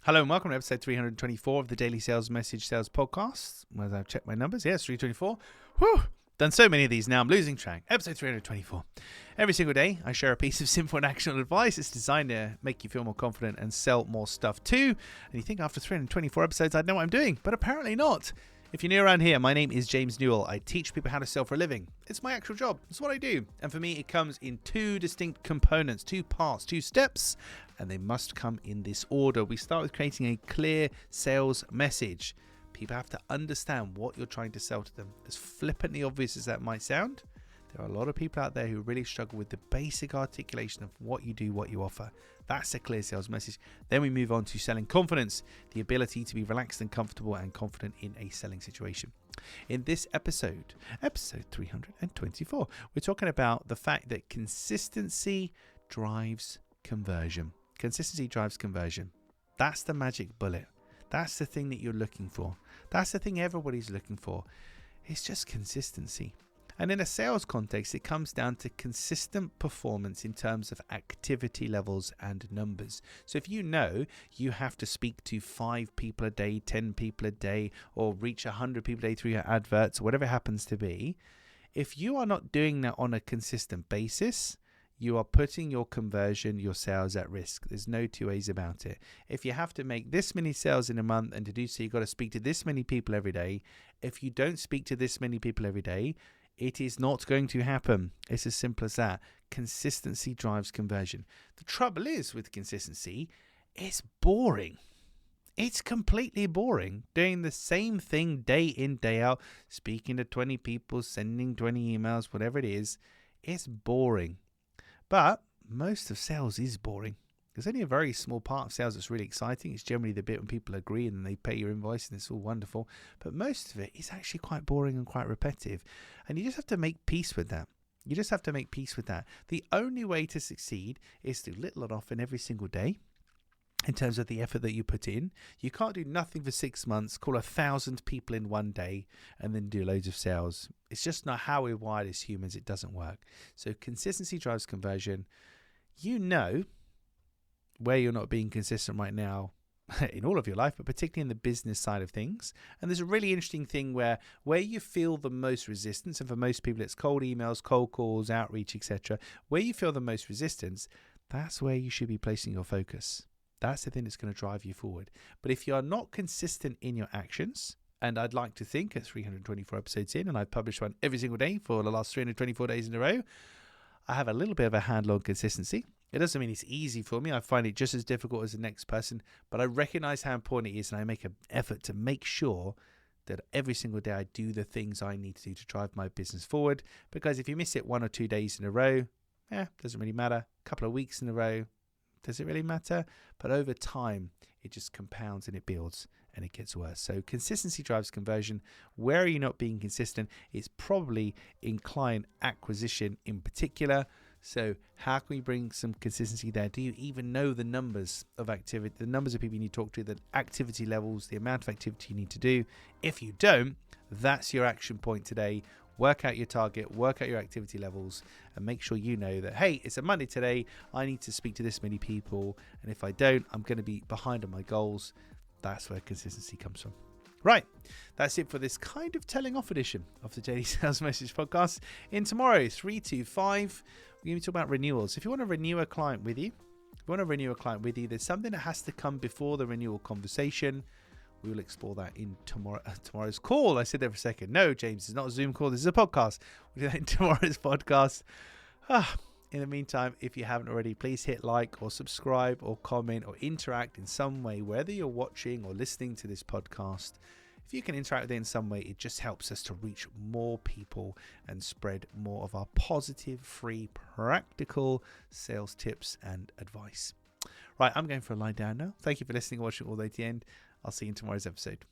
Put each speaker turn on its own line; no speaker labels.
Hello and welcome to episode 324 of the Daily Sales Message Sales Podcast. As I've checked my numbers, yes, 324. Whew! Done so many of these now, I'm losing track. Episode 324. Every single day, I share a piece of simple and actionable advice. It's designed to make you feel more confident and sell more stuff too. And you think after 324 episodes, I'd know what I'm doing, but apparently not. If you're new around here, my name is James Newell. I teach people how to sell for a living. It's my actual job. It's what I do. And for me, it comes in two distinct components, two parts, two steps, and they must come in this order. We start with creating a clear sales message. People have to understand what you're trying to sell to them. As flippantly obvious as that might sound, there are a lot of people out there who really struggle with the basic articulation of what you do, what you offer. That's a clear sales message. Then we move on to selling confidence, the ability to be relaxed and comfortable and confident in a selling situation. In this episode 324, we're talking about the fact that consistency drives conversion. Consistency drives conversion. That's the magic bullet. That's the thing that you're looking for. That's the thing everybody's looking for. It's just consistency. And in a sales context, it comes down to consistent performance in terms of activity levels and numbers. So if you know you have to speak to 5 people a day, 10 people a day, or reach 100 people a day through your adverts, or whatever it happens to be, if you are not doing that on a consistent basis, you are putting your conversion, your sales at risk. There's no two ways about it. If you have to make this many sales in a month, and to do so, you've got to speak to this many people every day. If you don't speak to this many people every day, it is not going to happen. It's as simple as that. Consistency drives conversion. The trouble is with consistency, it's boring. It's completely boring. Doing the same thing day in, day out, speaking to 20 people, sending 20 emails, whatever it is, it's boring. But most of sales is boring. There's only a very small part of sales that's really exciting. It's generally the bit when people agree and then they pay your invoice and it's all wonderful. But most of it is actually quite boring and quite repetitive. And you just have to make peace with that. You just have to make peace with that. The only way to succeed is to little and often every single day in terms of the effort that you put in. You can't do nothing for 6 months, call 1,000 people in one day and then do loads of sales. It's just not how we're wired as humans. It doesn't work. So consistency drives conversion. You know where you're not being consistent right now in all of your life, but particularly in the business side of things. And there's a really interesting thing where you feel the most resistance, and for most people it's cold emails, cold calls, outreach, etc. Where you feel the most resistance, that's where you should be placing your focus. That's the thing that's going to drive you forward. But if you are not consistent in your actions, and I'd like to think at 324 episodes in, and I've published one every single day for the last 324 days in a row, I have a little bit of a handle on consistency. It doesn't mean it's easy for me. I find it just as difficult as the next person, but I recognize how important it is, and I make an effort to make sure that every single day I do the things I need to do to drive my business forward. Because if you miss it 1 or 2 days in a row, doesn't really matter. A couple of weeks in a row, does it really matter? But over time, it just compounds and it builds and it gets worse. So consistency drives conversion. Where are you not being consistent? It's probably in client acquisition in particular. So how can we bring some consistency there? Do you even know the numbers of activity, the numbers of people you need to talk to, the activity levels, the amount of activity you need to do? If you don't, that's your action point today. Work out your target, work out your activity levels, and make sure you know that, hey, it's a Monday today. I need to speak to this many people. And if I don't, I'm going to be behind on my goals. That's where consistency comes from. Right, that's it for this kind of telling off edition of the Daily Sales Message Podcast. In tomorrow, 325, we're going to be talking about renewals. If you want to renew a client with you, there's something that has to come before the renewal conversation. We will explore that in tomorrow's call. I said there for a second. No, James, it's not a Zoom call. This is a podcast. We'll do that in tomorrow's podcast. In the meantime, if you haven't already, please hit like or subscribe or comment or interact in some way, whether you're watching or listening to this podcast. If you can interact with it in some way, it just helps us to reach more people and spread more of our positive, free, practical sales tips and advice. Right, I'm going for a lie down now. Thank you for listening and watching all the way to the end. I'll see you in tomorrow's episode.